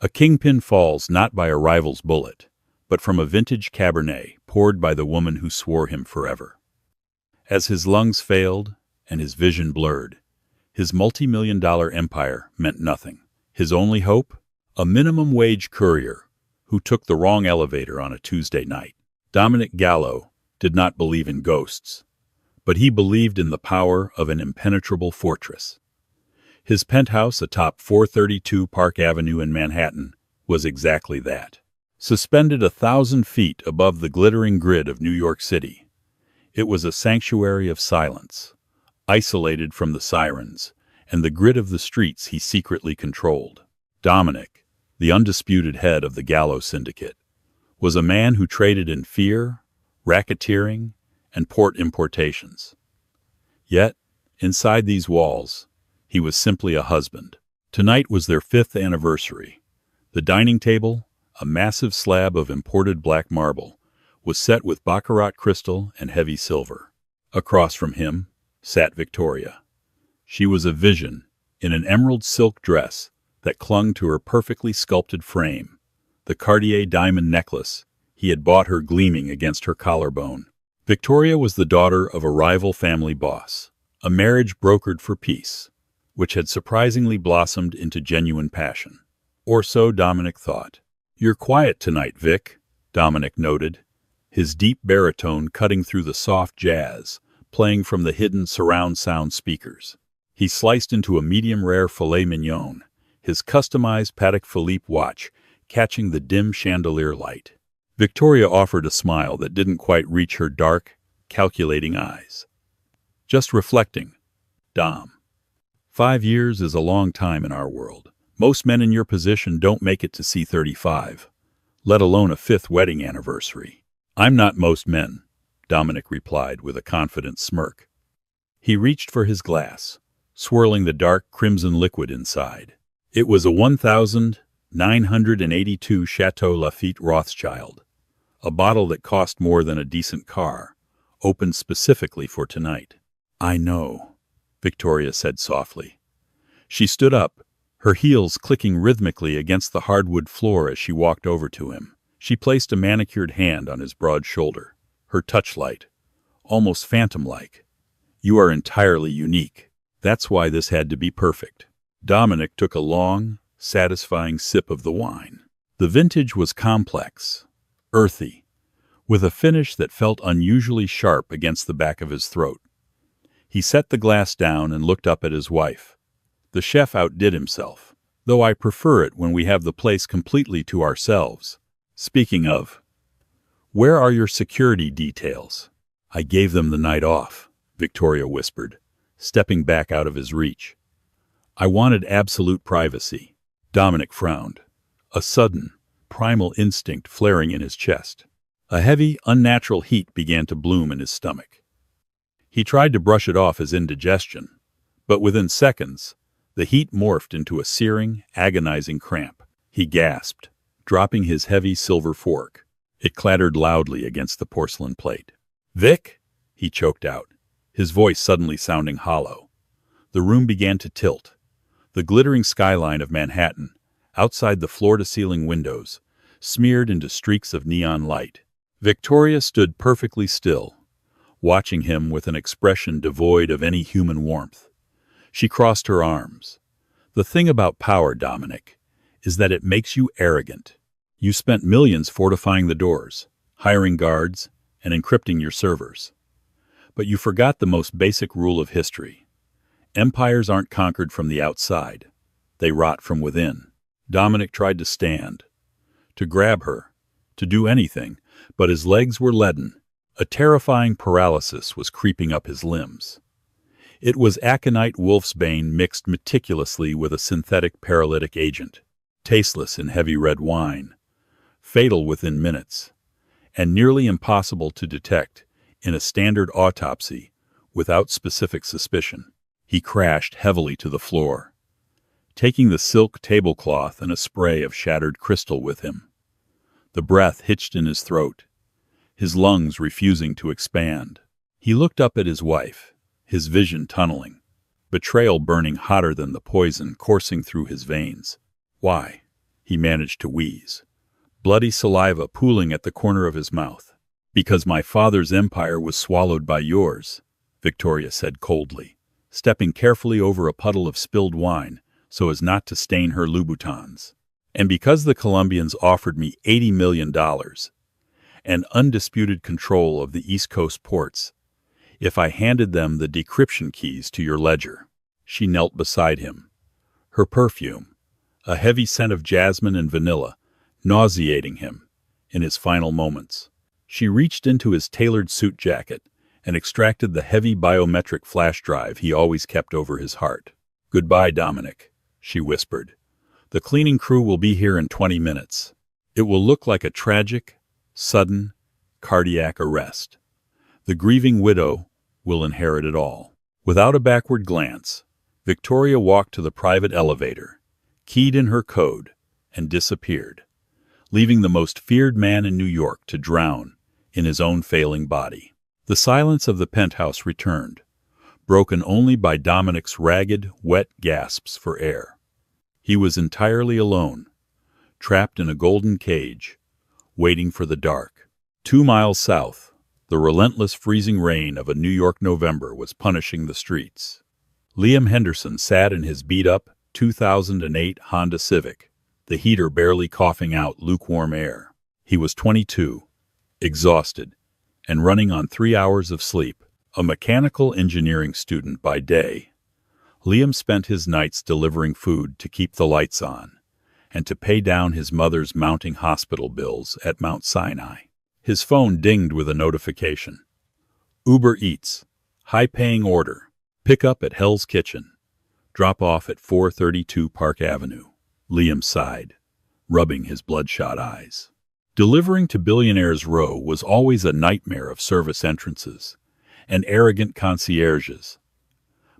A kingpin falls not by a rival's bullet, but from a vintage Cabernet poured by the woman who swore him forever. As his lungs failed and his vision blurred, his multi-million-dollar empire meant nothing. His only hope? A minimum-wage courier who took the wrong elevator on a Tuesday night. Dominic Gallo did not believe in ghosts, but he believed in the power of an impenetrable fortress. His penthouse atop 432 Park Avenue in Manhattan was exactly that. Suspended 1,000 feet above the glittering grid of New York City, it was a sanctuary of silence, isolated from the sirens and the grid of the streets he secretly controlled. Dominic, the undisputed head of the Gallo Syndicate, was a man who traded in fear, racketeering, and port importations. Yet, inside these walls, he was simply a husband. Tonight was their 5th anniversary. The dining table, a massive slab of imported black marble, was set with baccarat crystal and heavy silver. Across from him sat Victoria. She was a vision in an emerald silk dress that clung to her perfectly sculpted frame, the Cartier diamond necklace he had bought her gleaming against her collarbone. Victoria was the daughter of a rival family boss, a marriage brokered for peace, which had surprisingly blossomed into genuine passion. Or so Dominic thought. "You're quiet tonight, Vic," Dominic noted, his deep baritone cutting through the soft jazz, playing from the hidden surround sound speakers. He sliced into a medium-rare filet mignon, his customized Patek Philippe watch catching the dim chandelier light. Victoria offered a smile that didn't quite reach her dark, calculating eyes. "Just reflecting, Dom. 5 years is a long time in our world. Most men in your position don't make it to see 35, let alone a 5th wedding anniversary." "I'm not most men," Dominic replied with a confident smirk. He reached for his glass, swirling the dark crimson liquid inside. It was a 1982 Chateau Lafite Rothschild, a bottle that cost more than a decent car, opened specifically for tonight. "I know," Victoria said softly. She stood up, her heels clicking rhythmically against the hardwood floor as she walked over to him. She placed a manicured hand on his broad shoulder, her touch light, almost phantom-like. "You are entirely unique. That's why this had to be perfect." Dominic took a long, satisfying sip of the wine. The vintage was complex, earthy, with a finish that felt unusually sharp against the back of his throat. He set the glass down and looked up at his wife. "The chef outdid himself, though I prefer it when we have the place completely to ourselves. Speaking of, where are your security details?" "I gave them the night off," Victoria whispered, stepping back out of his reach. "I wanted absolute privacy." Dominic frowned, a sudden, primal instinct flaring in his chest. A heavy, unnatural heat began to bloom in his stomach. He tried to brush it off as indigestion, but within seconds, the heat morphed into a searing, agonizing cramp. He gasped, dropping his heavy silver fork. It clattered loudly against the porcelain plate. "Vic?" he choked out, his voice suddenly sounding hollow. The room began to tilt. The glittering skyline of Manhattan, outside the floor-to-ceiling windows, smeared into streaks of neon light. Victoria stood perfectly still, watching him with an expression devoid of any human warmth. She crossed her arms. "The thing about power, Dominic, is that it makes you arrogant. You spent millions fortifying the doors, hiring guards, and encrypting your servers. But you forgot the most basic rule of history. Empires aren't conquered from the outside. They rot from within." Dominic tried to stand, to grab her, to do anything, but his legs were leaden. A terrifying paralysis was creeping up his limbs. It was aconite wolfsbane mixed meticulously with a synthetic paralytic agent, tasteless in heavy red wine, fatal within minutes, and nearly impossible to detect in a standard autopsy without specific suspicion. He crashed heavily to the floor, taking the silk tablecloth and a spray of shattered crystal with him. The breath hitched in his throat, his lungs refusing to expand. He looked up at his wife, his vision tunneling, betrayal burning hotter than the poison coursing through his veins. "Why?" he managed to wheeze, bloody saliva pooling at the corner of his mouth. "Because my father's empire was swallowed by yours," Victoria said coldly, stepping carefully over a puddle of spilled wine so as not to stain her Louboutins. "And because the Colombians offered me $80 million and undisputed control of the East Coast ports if I handed them the decryption keys to your ledger." She knelt beside him, her perfume, a heavy scent of jasmine and vanilla, nauseating him in his final moments. She reached into his tailored suit jacket and extracted the heavy biometric flash drive he always kept over his heart. "Goodbye, Dominic," she whispered. "The cleaning crew will be here in 20 minutes. It will look like a tragic, sudden, cardiac arrest. The grieving widow will inherit it all." Without a backward glance, Victoria walked to the private elevator, keyed in her code, and disappeared, leaving the most feared man in New York to drown in his own failing body. The silence of the penthouse returned, broken only by Dominic's ragged, wet gasps for air. He was entirely alone, trapped in a golden cage, waiting for the dark. 2 miles south, the relentless freezing rain of a New York November was punishing the streets. Liam Henderson sat in his beat-up 2008 Honda Civic, the heater barely coughing out lukewarm air. He was 22, exhausted, and running on 3 hours of sleep. A mechanical engineering student by day, Liam spent his nights delivering food to keep the lights on and to pay down his mother's mounting hospital bills at Mount Sinai. His phone dinged with a notification. Uber Eats, high-paying order, pick up at Hell's Kitchen, drop off at 432 Park Avenue. Liam sighed, rubbing his bloodshot eyes. Delivering to Billionaires Row was always a nightmare of service entrances and arrogant concierges.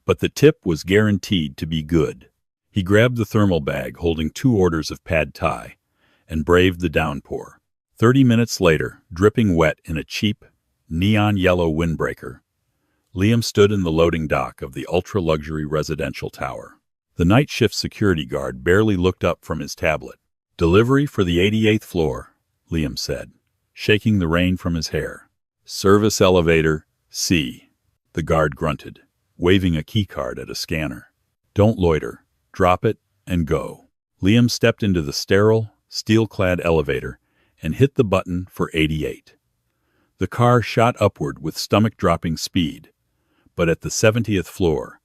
But the tip was guaranteed to be good. He grabbed the thermal bag holding 2 orders of pad thai and braved the downpour. 30 minutes later, dripping wet in a cheap, neon-yellow windbreaker, Liam stood in the loading dock of the ultra-luxury residential tower. The night shift security guard barely looked up from his tablet. "Delivery for the 88th floor," Liam said, shaking the rain from his hair. "Service elevator, C," the guard grunted, waving a keycard at a scanner. "Don't loiter. Drop it and go." Liam stepped into the sterile, steel-clad elevator and hit the button for 88. The car shot upward with stomach-dropping speed, but at the 70th floor,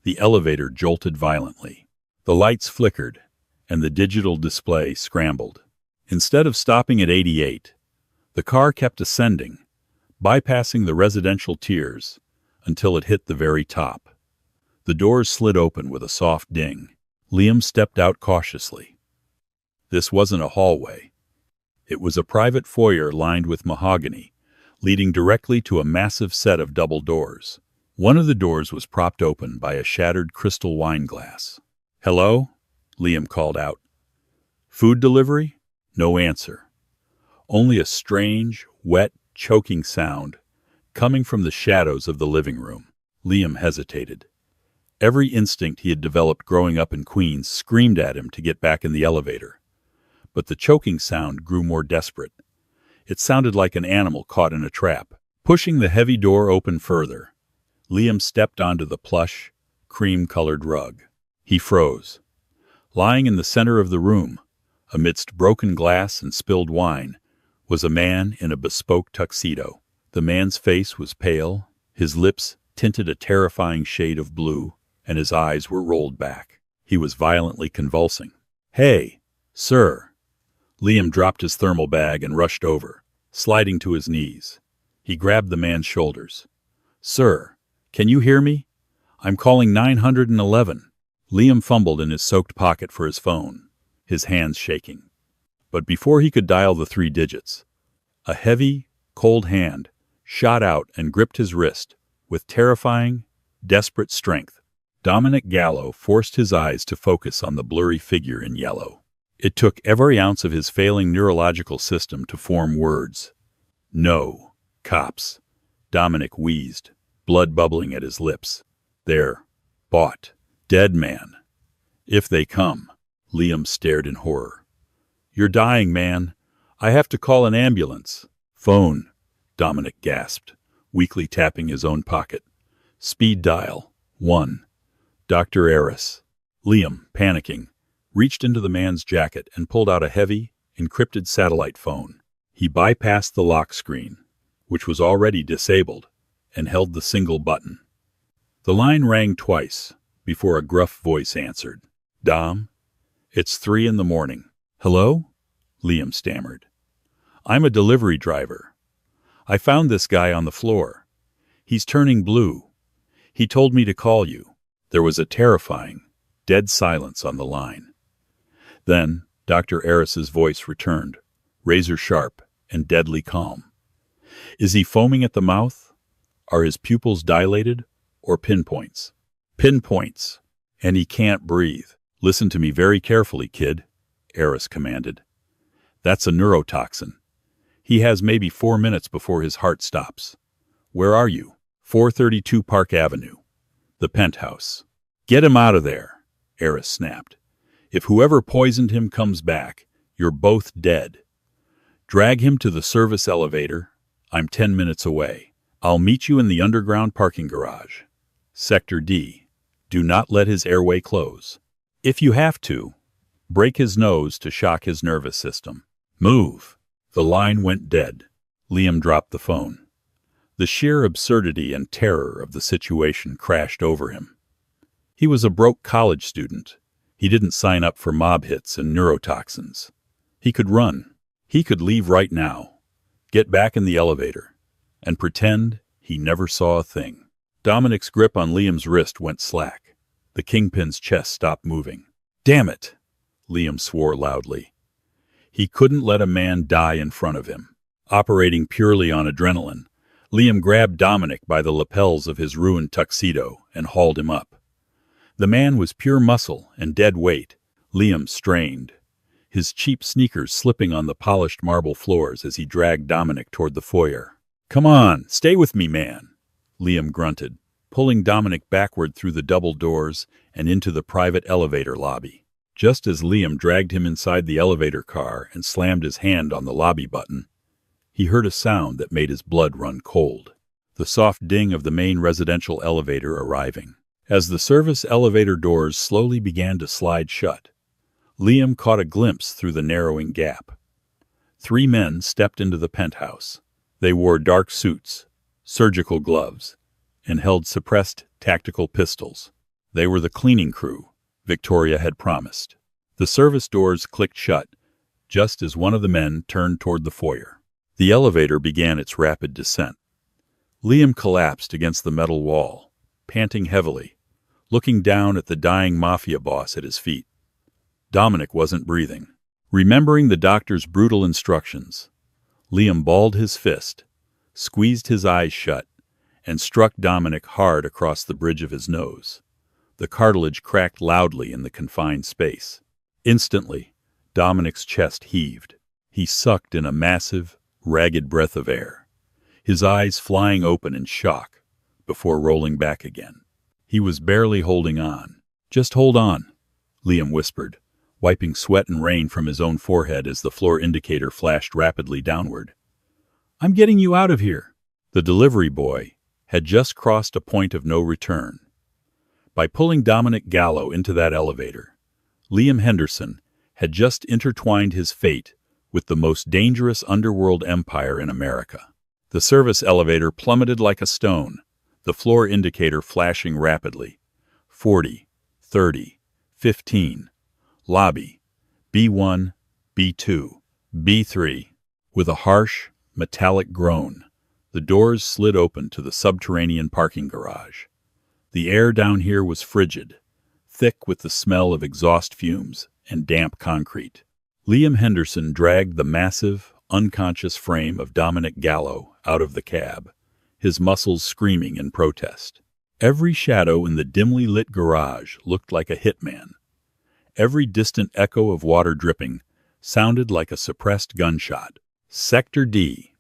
the elevator jolted violently. The lights flickered, and the digital display scrambled. Instead of stopping at 88, the car kept ascending, bypassing the residential tiers until it hit the very top. The doors slid open with a soft ding. Liam stepped out cautiously. This wasn't a hallway. It was a private foyer lined with mahogany, leading directly to a massive set of double doors. One of the doors was propped open by a shattered crystal wine glass. "Hello?" Liam called out. "Food delivery?" No answer. Only a strange, wet, choking sound coming from the shadows of the living room. Liam hesitated. Every instinct he had developed growing up in Queens screamed at him to get back in the elevator. But the choking sound grew more desperate. It sounded like an animal caught in a trap. Pushing the heavy door open further, Liam stepped onto the plush, cream-colored rug. He froze. Lying in the center of the room, amidst broken glass and spilled wine, was a man in a bespoke tuxedo. The man's face was pale, his lips tinted a terrifying shade of blue, and his eyes were rolled back. He was violently convulsing. "Hey, sir!" Liam dropped his thermal bag and rushed over, sliding to his knees. He grabbed the man's shoulders. "Sir, can you hear me? I'm calling 911. Liam fumbled in his soaked pocket for his phone, his hands shaking. But before he could dial the 3 digits, a heavy, cold hand shot out and gripped his wrist with terrifying, desperate strength. Dominic Gallo forced his eyes to focus on the blurry figure in yellow. It took every ounce of his failing neurological system to form words. "No, cops," Dominic wheezed, blood bubbling at his lips. "They're bought. Dead man. If they come." Liam stared in horror. You're dying, man. I have to call an ambulance. Phone, Dominic gasped, weakly tapping his own pocket. Speed dial. 1. Dr. Eris. Liam, panicking, reached into the man's jacket and pulled out a heavy, encrypted satellite phone. He bypassed the lock screen, which was already disabled, and held the single button. The line rang twice before a gruff voice answered. Dom? It's 3 a.m. Hello? Liam stammered. I'm a delivery driver. I found this guy on the floor. He's turning blue. He told me to call you. There was a terrifying, dead silence on the line. Then Dr. Eris's voice returned, razor sharp and deadly calm. Is he foaming at the mouth? Are his pupils dilated or pinpoints? Pinpoints. And he can't breathe. Listen to me very carefully, kid, Eris commanded. That's a neurotoxin. He has maybe 4 minutes before his heart stops. Where are you? 432 Park Avenue. The penthouse. Get him out of there, Eris snapped. If whoever poisoned him comes back, you're both dead. Drag him to the service elevator. I'm 10 minutes away. I'll meet you in the underground parking garage. Sector D. Do not let his airway close. If you have to, break his nose to shock his nervous system. Move. The line went dead. Liam dropped the phone. The sheer absurdity and terror of the situation crashed over him. He was a broke college student. He didn't sign up for mob hits and neurotoxins. He could run. He could leave right now, get back in the elevator, and pretend he never saw a thing. Dominic's grip on Liam's wrist went slack. The kingpin's chest stopped moving. Damn it, Liam swore loudly. He couldn't let a man die in front of him. Operating purely on adrenaline, Liam grabbed Dominic by the lapels of his ruined tuxedo and hauled him up. The man was pure muscle and dead weight. Liam strained, his cheap sneakers slipping on the polished marble floors as he dragged Dominic toward the foyer. Come on, stay with me, man, Liam grunted, pulling Dominic backward through the double doors and into the private elevator lobby. Just as Liam dragged him inside the elevator car and slammed his hand on the lobby button, he heard a sound that made his blood run cold. The soft ding of the main residential elevator arriving. As the service elevator doors slowly began to slide shut, Liam caught a glimpse through the narrowing gap. 3 men stepped into the penthouse. They wore dark suits, surgical gloves, and held suppressed tactical pistols. They were the cleaning crew Victoria had promised. The service doors clicked shut just as one of the men turned toward the foyer. The elevator began its rapid descent. Liam collapsed against the metal wall, panting heavily, looking down at the dying Mafia boss at his feet. Dominic wasn't breathing. Remembering the doctor's brutal instructions, Liam balled his fist, squeezed his eyes shut, and struck Dominic hard across the bridge of his nose. The cartilage cracked loudly in the confined space. Instantly, Dominic's chest heaved. He sucked in a massive, ragged breath of air, his eyes flying open in shock before rolling back again. He was barely holding on. Just hold on, Liam whispered, wiping sweat and rain from his own forehead as the floor indicator flashed rapidly downward. I'm getting you out of here. The delivery boy had just crossed a point of no return. By pulling Dominic Gallo into that elevator, Liam Henderson had just intertwined his fate with the most dangerous underworld empire in America. The service elevator plummeted like a stone, the floor indicator flashing rapidly. 40, 30, 15. Lobby. B1, B2, B3. With a harsh, metallic groan, the doors slid open to the subterranean parking garage. The air down here was frigid, thick with the smell of exhaust fumes and damp concrete. Liam Henderson dragged the massive, unconscious frame of Dominic Gallo out of the cab, his muscles screaming in protest. Every shadow in the dimly lit garage looked like a hitman. Every distant echo of water dripping sounded like a suppressed gunshot. Sector D,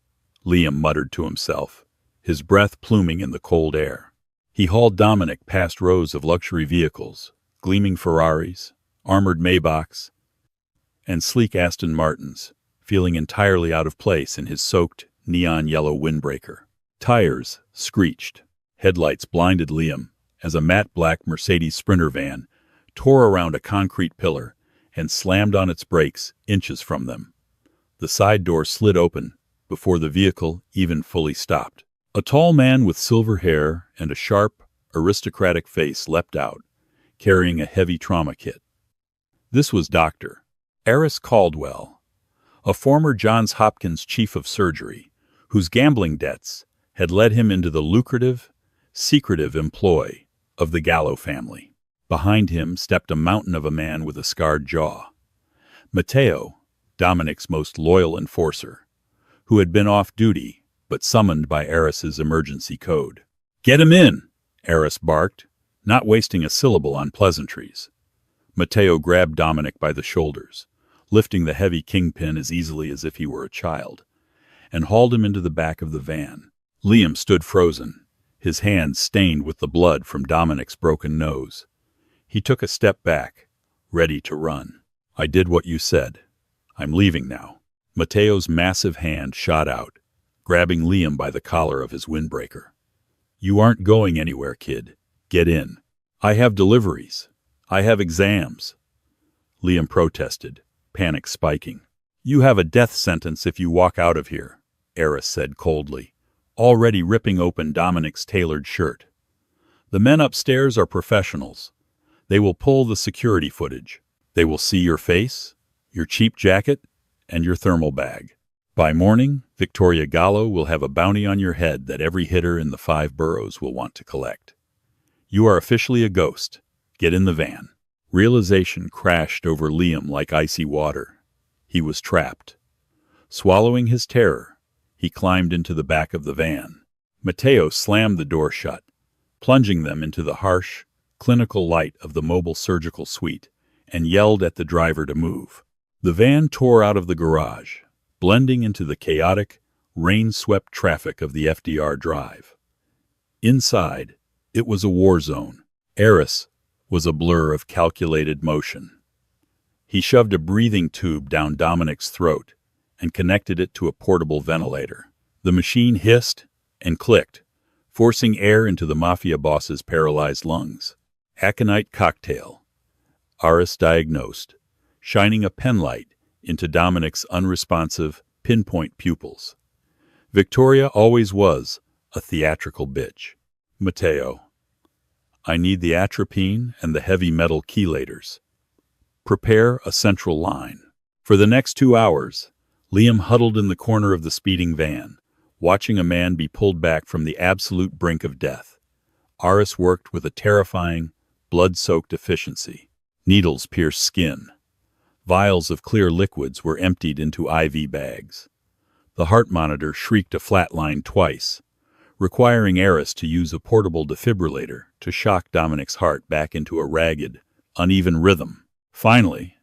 Liam muttered to himself, his breath pluming in the cold air. He hauled Dominic past rows of luxury vehicles, gleaming Ferraris, armored Maybachs, and sleek Aston Martins, feeling entirely out of place in his soaked, neon-yellow windbreaker. Tires screeched. Headlights blinded Liam as a matte black Mercedes Sprinter van tore around a concrete pillar and slammed on its brakes inches from them. The side door slid open before the vehicle even fully stopped. A tall man with silver hair and a sharp, aristocratic face leapt out, carrying a heavy trauma kit. This was Dr. Eris Caldwell, a former Johns Hopkins chief of surgery, whose gambling debts had led him into the lucrative, secretive employ of the Gallo family. Behind him stepped a mountain of a man with a scarred jaw. Matteo, Dominic's most loyal enforcer, who had been off duty but summoned by Eris's emergency code. "Get him in!" Eris barked, not wasting a syllable on pleasantries. Matteo grabbed Dominic by the shoulders, lifting the heavy kingpin as easily as if he were a child, and hauled him into the back of the van. Liam stood frozen, his hands stained with the blood from Dominic's broken nose. He took a step back, ready to run. "I did what you said. I'm leaving now." Matteo's massive hand shot out, grabbing Liam by the collar of his windbreaker. "You aren't going anywhere, kid. Get in. I have deliveries. I have exams." Liam protested, panic spiking. "You have a death sentence if you walk out of here," Eris said coldly, already ripping open Dominic's tailored shirt. "The men upstairs are professionals. They will pull the security footage. They will see your face, your cheap jacket, and your thermal bag. By morning, Victoria Gallo will have a bounty on your head that every hitter in the 5 boroughs will want to collect. You are officially a ghost. Get in the van." Realization crashed over Liam like icy water. He was trapped. Swallowing his terror, he climbed into the back of the van. Matteo slammed the door shut, plunging them into the harsh, clinical light of the mobile surgical suite, and yelled at the driver to move. The van tore out of the garage, blending into the chaotic, rain-swept traffic of the FDR Drive. Inside, it was a war zone. Eris was a blur of calculated motion. He shoved a breathing tube down Dominic's throat and connected it to a portable ventilator. The machine hissed and clicked, forcing air into the Mafia boss's paralyzed lungs. "Aconite cocktail," Eris diagnosed, shining a penlight into Dominic's unresponsive, pinpoint pupils. Victoria always was a theatrical bitch. "Matteo, I need the atropine and the heavy metal chelators. Prepare a central line." For the next 2 hours, Liam huddled in the corner of the speeding van, watching a man be pulled back from the absolute brink of death. Eris worked with a terrifying, blood-soaked efficiency. Needles pierced skin. Vials of clear liquids were emptied into IV bags. The heart monitor shrieked a flat line twice, requiring Eris to use a portable defibrillator to shock Dominic's heart back into a ragged, uneven rhythm. Finally,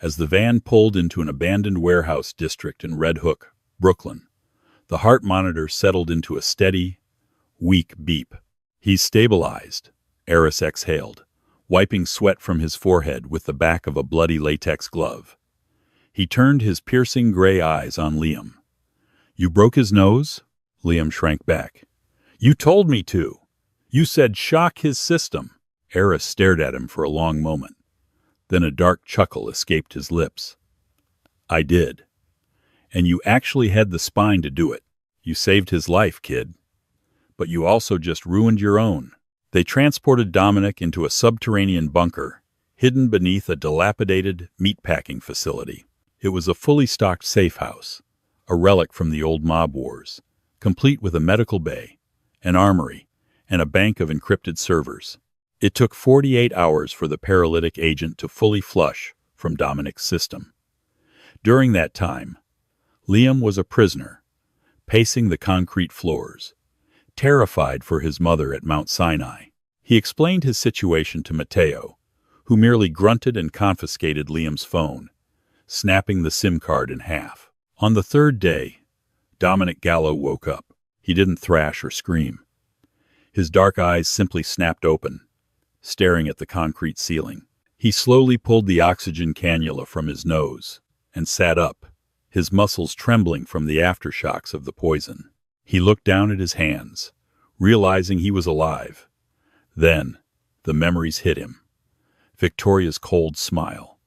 as the van pulled into an abandoned warehouse district in Red Hook, Brooklyn, the heart monitor settled into a steady, weak beep. "He's stabilized," Eris exhaled, wiping sweat from his forehead with the back of a bloody latex glove. He turned his piercing gray eyes on Liam. "You broke his nose?" Liam shrank back. "You told me to. You said shock his system." Eris stared at him for a long moment. Then a dark chuckle escaped his lips. "I did. And you actually had the spine to do it. You saved his life, kid. But you also just ruined your own." They transported Dominic into a subterranean bunker, hidden beneath a dilapidated meatpacking facility. It was a fully stocked safe house, a relic from the old mob wars, complete with a medical bay, an armory, and a bank of encrypted servers. It took 48 hours for the paralytic agent to fully flush from Dominic's system. During that time, Liam was a prisoner, pacing the concrete floors, terrified for his mother at Mount Sinai. He explained his situation to Matteo, who merely grunted and confiscated Liam's phone, snapping the SIM card in half. On the 3rd day, Dominic Gallo woke up. He didn't thrash or scream. His dark eyes simply snapped open, staring at the concrete ceiling. He slowly pulled the oxygen cannula from his nose and sat up, his muscles trembling from the aftershocks of the poison. He looked down at his hands, realizing he was alive. Then, the memories hit him. Victoria's cold smile,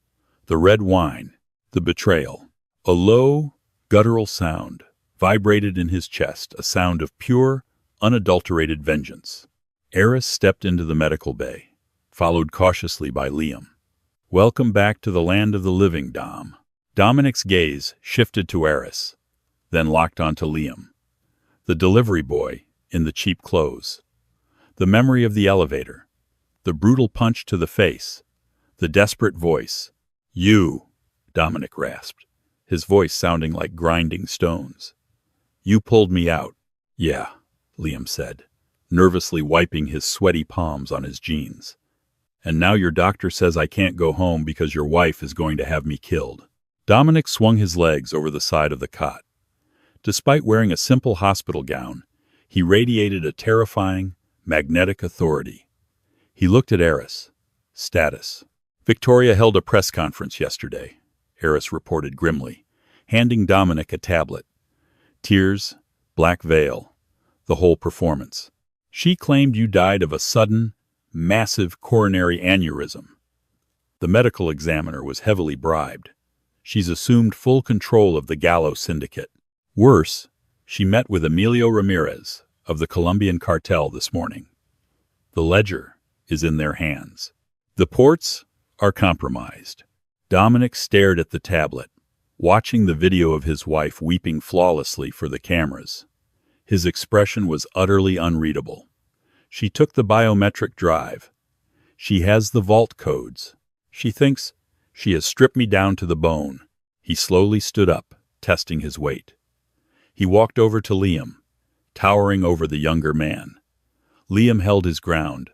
the red wine, the betrayal. A low, guttural sound vibrated in his chest, a sound of pure, unadulterated vengeance. Eris stepped into the medical bay, followed cautiously by Liam. "Welcome back to the land of the living, Dom." Dominic's gaze shifted to Eris, then locked onto Liam, the delivery boy in the cheap clothes. The memory of the elevator, the brutal punch to the face, the desperate voice. "You," Dominic rasped, his voice sounding like grinding stones. "You pulled me out." "Yeah," Liam said, nervously wiping his sweaty palms on his jeans. "And now your doctor says I can't go home because your wife is going to have me killed." Dominic swung his legs over the side of the cot. Despite wearing a simple hospital gown, he radiated a terrifying, magnetic authority. He looked at Eris. Status. "Victoria held a press conference yesterday," Eris reported grimly, handing Dominic a tablet. Tears, black veil, the whole performance. "She claimed you died of a sudden, massive coronary aneurysm. The medical examiner was heavily bribed. She's assumed full control of the Gallo syndicate. Worse, she met with Emilio Ramirez of the Colombian cartel this morning. The ledger is in their hands. The ports are compromised." Dominic stared at the tablet, watching the video of his wife weeping flawlessly for the cameras. His expression was utterly unreadable. "She took the biometric drive. She has the vault codes. She thinks she has stripped me down to the bone." He slowly stood up, testing his weight. He walked over to Liam, towering over the younger man. Liam held his ground,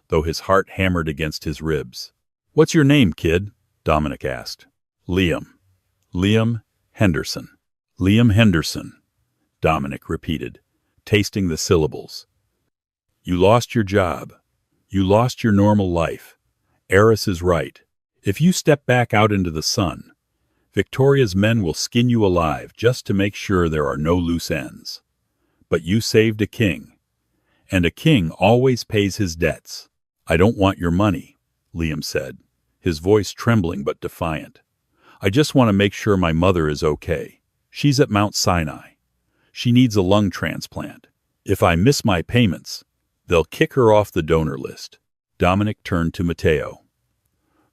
though his heart hammered against his ribs. "What's your name, kid?" Dominic asked. "Liam. Liam Henderson." "Liam Henderson," Dominic repeated, tasting the syllables. "You lost your job. You lost your normal life. Eris is right. If you step back out into the sun, Victoria's men will skin you alive just to make sure there are no loose ends. But you saved a king, and a king always pays his debts." "I don't want your money," Liam said, his voice trembling but defiant. "I just want to make sure my mother is okay. She's at Mount Sinai. She needs a lung transplant. If I miss my payments, they'll kick her off the donor list." Dominic turned to Matteo.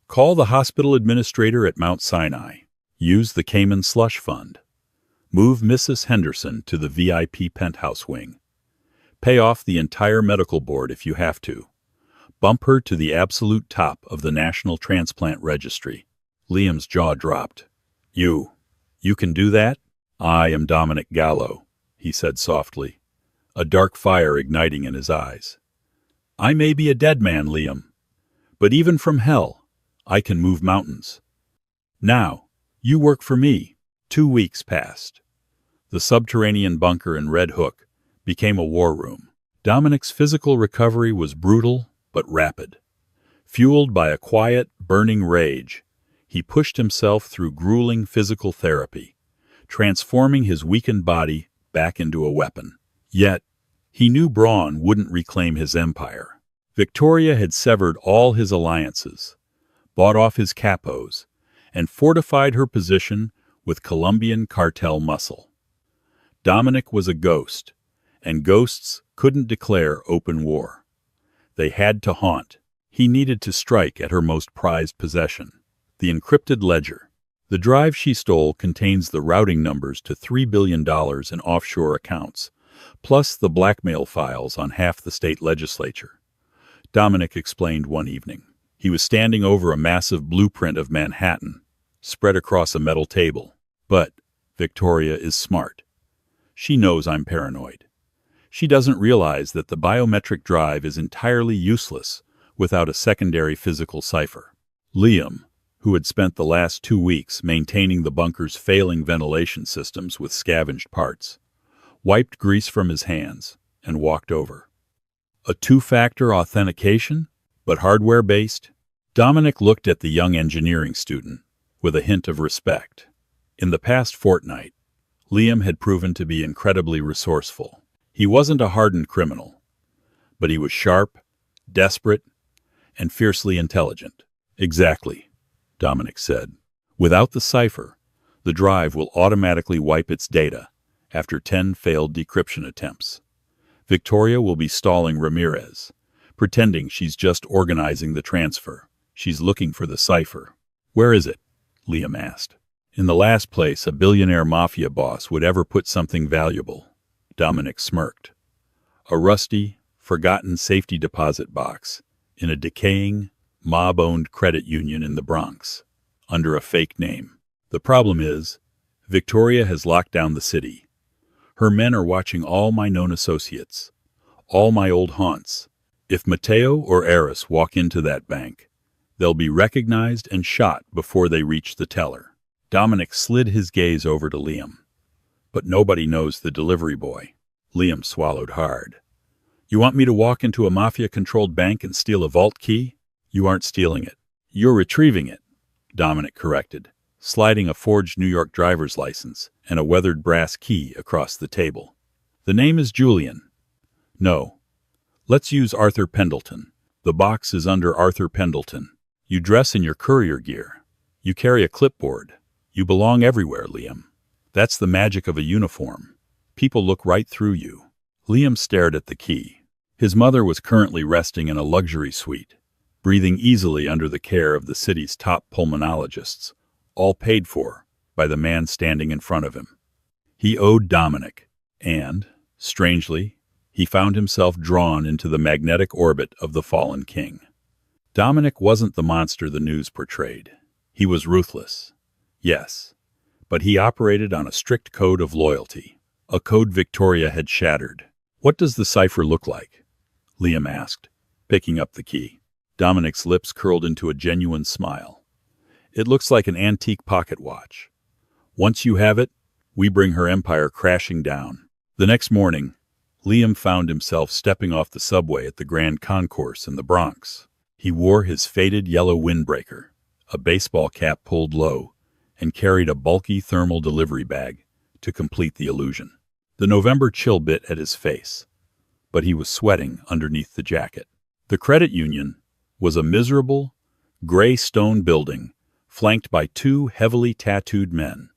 "Call the hospital administrator at Mount Sinai. Use the Cayman Slush Fund. Move Mrs. Henderson to the VIP penthouse wing. Pay off the entire medical board if you have to. Bump her to the absolute top of the National Transplant Registry." Liam's jaw dropped. You can do that?" "I am Dominic Gallo," he said softly, a dark fire igniting in his eyes. "I may be a dead man, Liam, but even from hell, I can move mountains. Now, you work for me." 2 weeks passed. The subterranean bunker in Red Hook became a war room. Dominic's physical recovery was brutal but rapid. Fueled by a quiet, burning rage, he pushed himself through grueling physical therapy, transforming his weakened body back into a weapon. Yet, he knew Braun wouldn't reclaim his empire. Victoria had severed all his alliances, bought off his capos, and fortified her position with Colombian cartel muscle. Dominic was a ghost, and ghosts couldn't declare open war. They had to haunt. He needed to strike at her most prized possession, the encrypted ledger. The drive she stole contains the routing numbers to $3 billion in offshore accounts, plus the blackmail files on half the state legislature. Dominic explained one evening. He was standing over a massive blueprint of Manhattan, spread across a metal table. "But Victoria is smart. She knows I'm paranoid. She doesn't realize that the biometric drive is entirely useless without a secondary physical cipher." Liam, who had spent the last 2 weeks maintaining the bunker's failing ventilation systems with scavenged parts, wiped grease from his hands and walked over. "A 2-factor authentication, but hardware-based?" Dominic looked at the young engineering student with a hint of respect. In the past fortnight, Liam had proven to be incredibly resourceful. He wasn't a hardened criminal, but he was sharp, desperate, and fiercely intelligent. Exactly, Dominic said. Without the cipher, the drive will automatically wipe its data after 10 failed decryption attempts. Victoria will be stalling Ramirez, pretending she's just organizing the transfer. She's looking for the cipher. Where is it? Liam asked. In the last place a billionaire mafia boss would ever put something valuable, Dominic smirked. A rusty, forgotten safety deposit box in a decaying, mob-owned credit union in the Bronx, under a fake name. The problem is, Victoria has locked down the city. Her men are watching all my known associates, all my old haunts. If Mateo or Eris walk into that bank, they'll be recognized and shot before they reach the teller. Dominic slid his gaze over to Liam. But nobody knows the delivery boy. Liam swallowed hard. You want me to walk into a mafia-controlled bank and steal a vault key? You aren't stealing it. You're retrieving it, Dominic corrected, sliding a forged New York driver's license and a weathered brass key across the table. The name is Julian. No. Let's use Arthur Pendleton. The box is under Arthur Pendleton. You dress in your courier gear. You carry a clipboard. You belong everywhere, Liam. That's the magic of a uniform. People look right through you. Liam stared at the key. His mother was currently resting in a luxury suite, breathing easily under the care of the city's top pulmonologists, all paid for by the man standing in front of him. He owed Dominic, and, strangely, he found himself drawn into the magnetic orbit of the fallen king. Dominic wasn't the monster the news portrayed. He was ruthless, yes, but he operated on a strict code of loyalty, a code Victoria had shattered. What does the cipher look like? Liam asked, picking up the key. Dominic's lips curled into a genuine smile. It looks like an antique pocket watch. Once you have it, we bring her empire crashing down. The next morning, Liam found himself stepping off the subway at the Grand Concourse in the Bronx. He wore his faded yellow windbreaker, a baseball cap pulled low, and carried a bulky thermal delivery bag to complete the illusion. The November chill bit at his face, but he was sweating underneath the jacket. The credit union was a miserable, gray stone building flanked by two heavily tattooed men,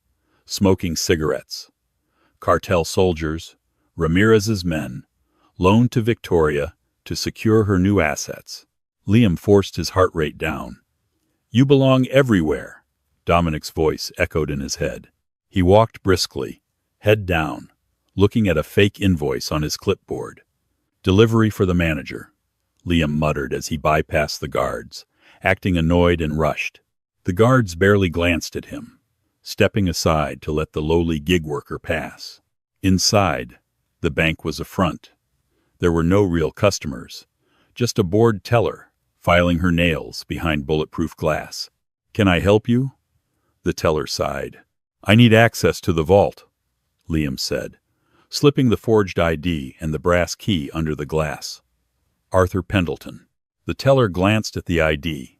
smoking cigarettes. Cartel soldiers, Ramirez's men, loaned to Victoria to secure her new assets. Liam forced his heart rate down. You belong everywhere, Dominic's voice echoed in his head. He walked briskly, head down, looking at a fake invoice on his clipboard. Delivery for the manager, Liam muttered as he bypassed the guards, acting annoyed and rushed. The guards barely glanced at him, stepping aside to let the lowly gig worker pass. Inside, the bank was a front. There were no real customers, just a bored teller filing her nails behind bulletproof glass. Can I help you? The teller sighed. I need access to the vault, Liam said, slipping the forged ID and the brass key under the glass. Arthur Pendleton. The teller glanced at the ID,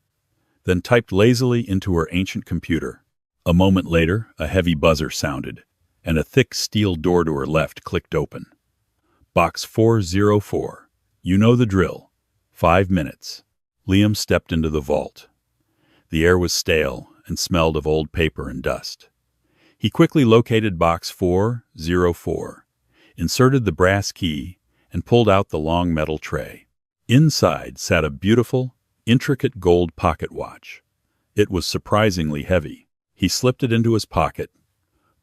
then typed lazily into her ancient computer. A moment later, a heavy buzzer sounded, and a thick steel door to her left clicked open. Box 404. You know the drill. 5 minutes. Liam stepped into the vault. The air was stale and smelled of old paper and dust. He quickly located box 404, inserted the brass key, and pulled out the long metal tray. Inside sat a beautiful, intricate gold pocket watch. It was surprisingly heavy. He slipped it into his pocket,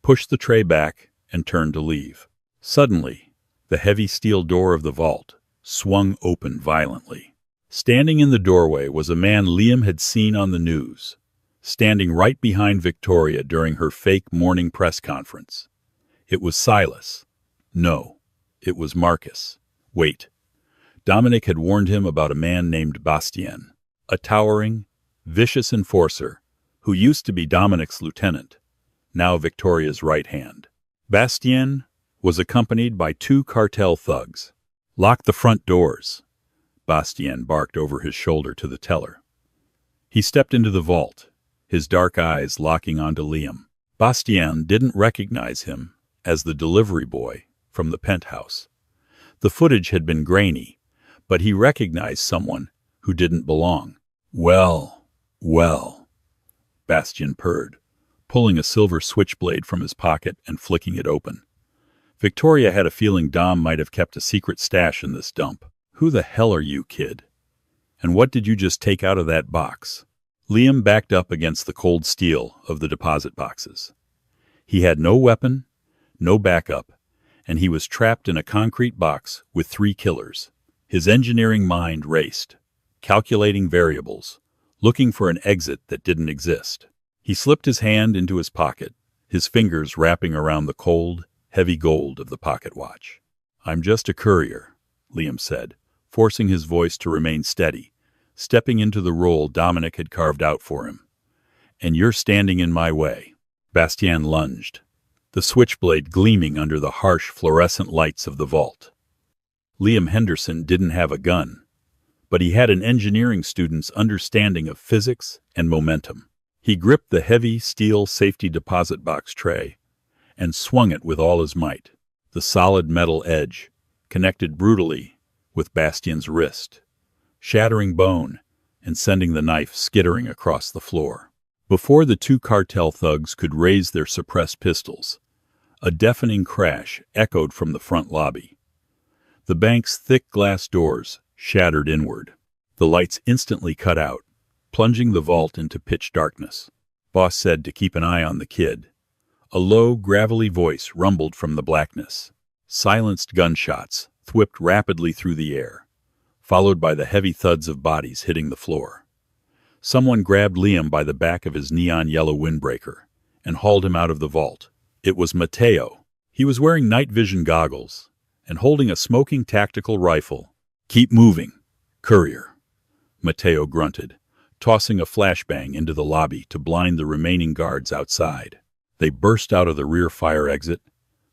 pushed the tray back, and turned to leave. Suddenly, the heavy steel door of the vault swung open violently. Standing in the doorway was a man Liam had seen on the news, standing right behind Victoria during her fake morning press conference. It was Silas. No, it was Marcus. Wait. Dominic had warned him about a man named Bastien, a towering, vicious enforcer who used to be Dominic's lieutenant, now Victoria's right hand. Bastien was accompanied by 2 cartel thugs. Lock the front doors, Bastien barked over his shoulder to the teller. He stepped into the vault, his dark eyes locking onto Liam. Bastien didn't recognize him as the delivery boy from the penthouse. The footage had been grainy, but he recognized someone who didn't belong. Well, well, Bastien purred, pulling a silver switchblade from his pocket and flicking it open. Victoria had a feeling Dom might have kept a secret stash in this dump. Who the hell are you, kid? And what did you just take out of that box? Liam backed up against the cold steel of the deposit boxes. He had no weapon, no backup, and he was trapped in a concrete box with 3 killers. His engineering mind raced, calculating variables, looking for an exit that didn't exist. He slipped his hand into his pocket, his fingers wrapping around the cold, heavy gold of the pocket watch. "I'm just a courier," Liam said, forcing his voice to remain steady, stepping into the role Dominic had carved out for him. "And you're standing in my way." Bastien lunged, the switchblade gleaming under the harsh fluorescent lights of the vault. Liam Henderson didn't have a gun, but he had an engineering student's understanding of physics and momentum. He gripped the heavy steel safety deposit box tray and swung it with all his might. The solid metal edge connected brutally with Bastien's wrist, shattering bone and sending the knife skittering across the floor. Before the 2 cartel thugs could raise their suppressed pistols, a deafening crash echoed from the front lobby. The bank's thick glass doors shattered inward. The lights instantly cut out, plunging the vault into pitch darkness. Boss said to keep an eye on the kid. A low, gravelly voice rumbled from the blackness. Silenced gunshots thwipped rapidly through the air, followed by the heavy thuds of bodies hitting the floor. Someone grabbed Liam by the back of his neon yellow windbreaker and hauled him out of the vault. It was Mateo. He was wearing night vision goggles and holding a smoking tactical rifle. "Keep moving, courier," Mateo grunted, tossing a flashbang into the lobby to blind the remaining guards outside. They burst out of the rear fire exit,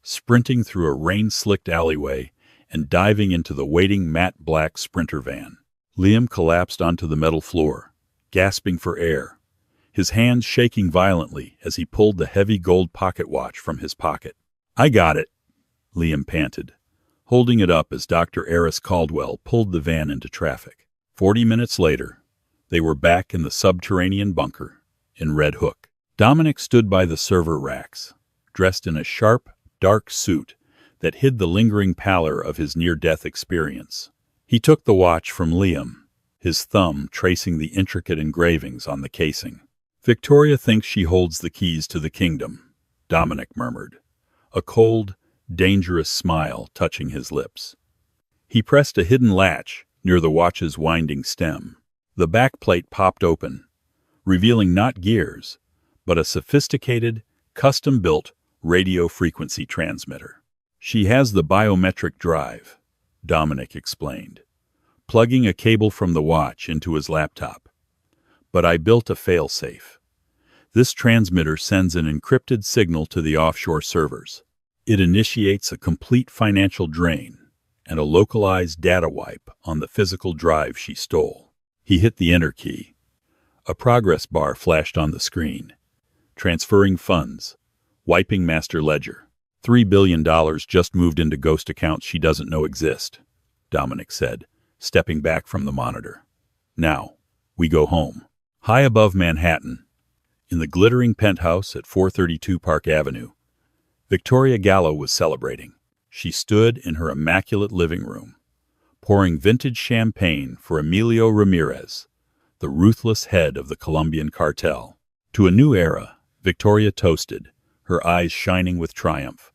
sprinting through a rain-slicked alleyway and diving into the waiting matte black Sprinter van. Liam collapsed onto the metal floor, gasping for air, his hands shaking violently as he pulled the heavy gold pocket watch from his pocket. "I got it," Liam panted, holding it up as Dr. Eris Caldwell pulled the van into traffic. 40 minutes later, they were back in the subterranean bunker in Red Hook. Dominic stood by the server racks, dressed in a sharp, dark suit that hid the lingering pallor of his near-death experience. He took the watch from Liam, his thumb tracing the intricate engravings on the casing. "Victoria thinks she holds the keys to the kingdom," Dominic murmured, a cold, dangerous smile touching his lips. He pressed a hidden latch near the watch's winding stem. The backplate popped open, revealing not gears, but a sophisticated, custom-built radio frequency transmitter. "She has the biometric drive," Dominic explained, plugging a cable from the watch into his laptop. "But I built a failsafe. This transmitter sends an encrypted signal to the offshore servers. It initiates a complete financial drain and a localized data wipe on the physical drive she stole." He hit the enter key. A progress bar flashed on the screen. "Transferring funds. Wiping master ledger. $3 billion just moved into ghost accounts she doesn't know exist," Dominic said, stepping back from the monitor. "Now, we go home." High above Manhattan, in the glittering penthouse at 432 Park Avenue, Victoria Gallo was celebrating. She stood in her immaculate living room, pouring vintage champagne for Emilio Ramirez, the ruthless head of the Colombian cartel. To a new era, Victoria toasted, her eyes shining with triumph.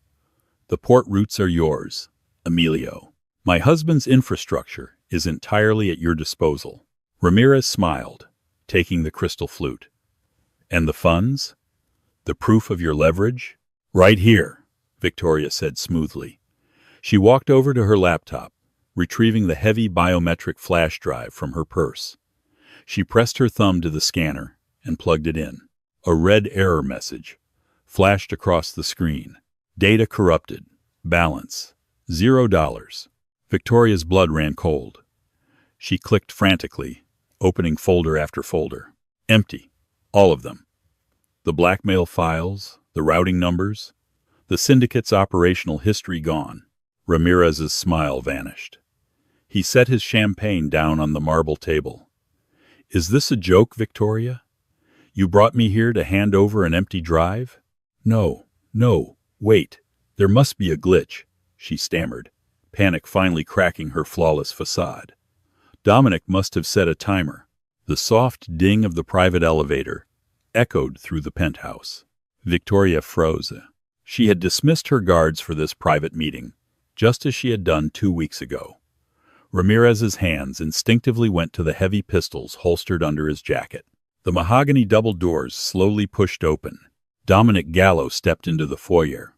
"The port routes are yours, Emilio. My husband's infrastructure is entirely at your disposal." Ramirez smiled, taking the crystal flute. "And the funds? The proof of your leverage?" "Right here," Victoria said smoothly. She walked over to her laptop, retrieving the heavy biometric flash drive from her purse. She pressed her thumb to the scanner and plugged it in. A red error message flashed across the screen. "Data corrupted. Balance $0. Victoria's blood ran cold. She clicked frantically, opening folder after folder. Empty. All of them. The blackmail files, the routing numbers, the syndicate's operational history gone. Ramirez's smile vanished. He set his champagne down on the marble table. Is this a joke, Victoria? You brought me here to hand over an empty drive? No, wait. There must be a glitch, she stammered, panic finally cracking her flawless facade. Dominic must have set a timer. The soft ding of the private elevator echoed through the penthouse. Victoria froze. She had dismissed her guards for this private meeting, just as she had done 2 weeks ago. Ramirez's hands instinctively went to the heavy pistols holstered under his jacket. The mahogany double doors slowly pushed open. Dominic Gallo stepped into the foyer.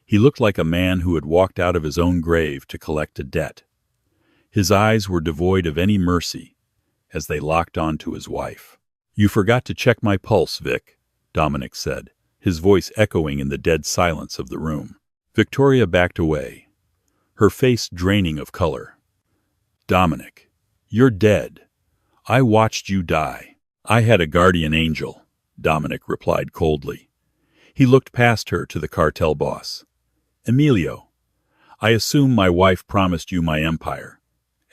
He looked like a man who had walked out of his own grave to collect a debt. His eyes were devoid of any mercy as they locked onto his wife. You forgot to check my pulse, Vic, Dominic said, his voice echoing in the dead silence of the room. Victoria backed away, her face draining of color. Dominic, you're dead. I watched you die. I had a guardian angel, Dominic replied coldly. He looked past her to the cartel boss. Emilio, I assume my wife promised you my empire.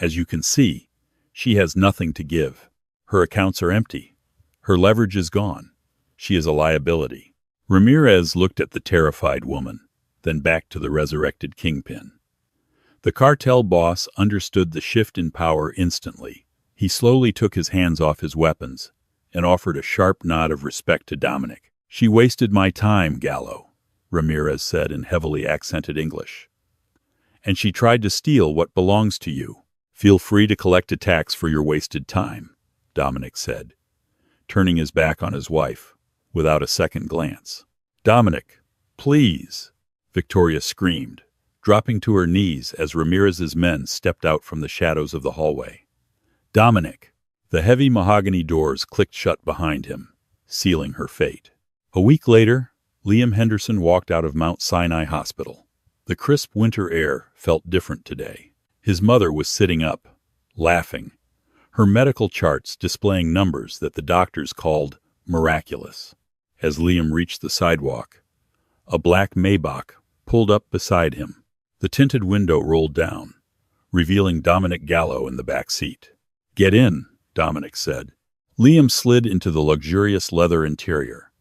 As you can see, she has nothing to give. Her accounts are empty. Her leverage is gone. She is a liability. Ramirez looked at the terrified woman, then back to the resurrected kingpin. The cartel boss understood the shift in power instantly. He slowly took his hands off his weapons and offered a sharp nod of respect to Dominic. She wasted my time, Gallo, Ramirez said in heavily accented English. And she tried to steal what belongs to you. Feel free to collect a tax for your wasted time, Dominic said, turning his back on his wife without a second glance. Dominic, please, Victoria screamed, dropping to her knees as Ramirez's men stepped out from the shadows of the hallway. Dominic! The heavy mahogany doors clicked shut behind him, sealing her fate. A week later, Liam Henderson walked out of Mount Sinai Hospital. The crisp winter air felt different today. His mother was sitting up, laughing, her medical charts displaying numbers that the doctors called miraculous. As Liam reached the sidewalk, a black Maybach pulled up beside him. The tinted window rolled down, revealing Dominic Gallo in the back seat. Get in, Dominic said. Liam slid into the luxurious leather interior.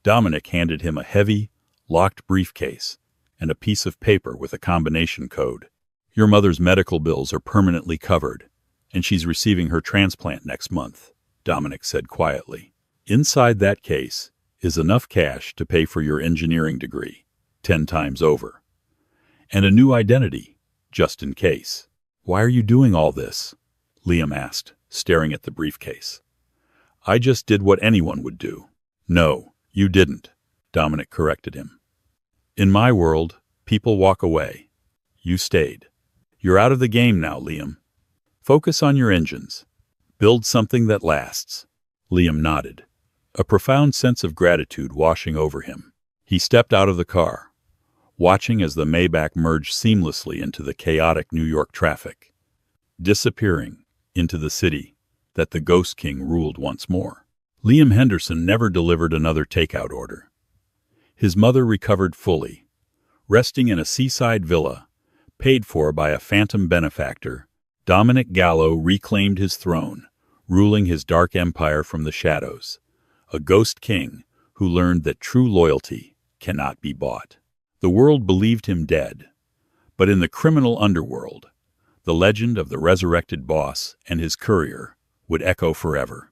Dominic handed him a heavy, locked briefcase and a piece of paper with a combination code. Your mother's medical bills are permanently covered, and she's receiving her transplant next month, Dominic said quietly. Inside that case is enough cash to pay for your engineering degree, 10 times over. And a new identity, just in case. Why are you doing all this? Liam asked, staring at the briefcase. I just did what anyone would do. No, you didn't, Dominic corrected him. In my world, people walk away. You stayed. You're out of the game now, Liam. Focus on your engines. Build something that lasts. Liam nodded, a profound sense of gratitude washing over him. He stepped out of the car, watching as the Maybach merged seamlessly into the chaotic New York traffic, disappearing into the city that the Ghost King ruled once more. Liam Henderson never delivered another takeout order. His mother recovered fully, resting in a seaside villa, paid for by a phantom benefactor. Dominic Gallo reclaimed his throne, ruling his dark empire from the shadows, a ghost king who learned that true loyalty cannot be bought. The world believed him dead, but in the criminal underworld, the legend of the resurrected boss and his courier would echo forever.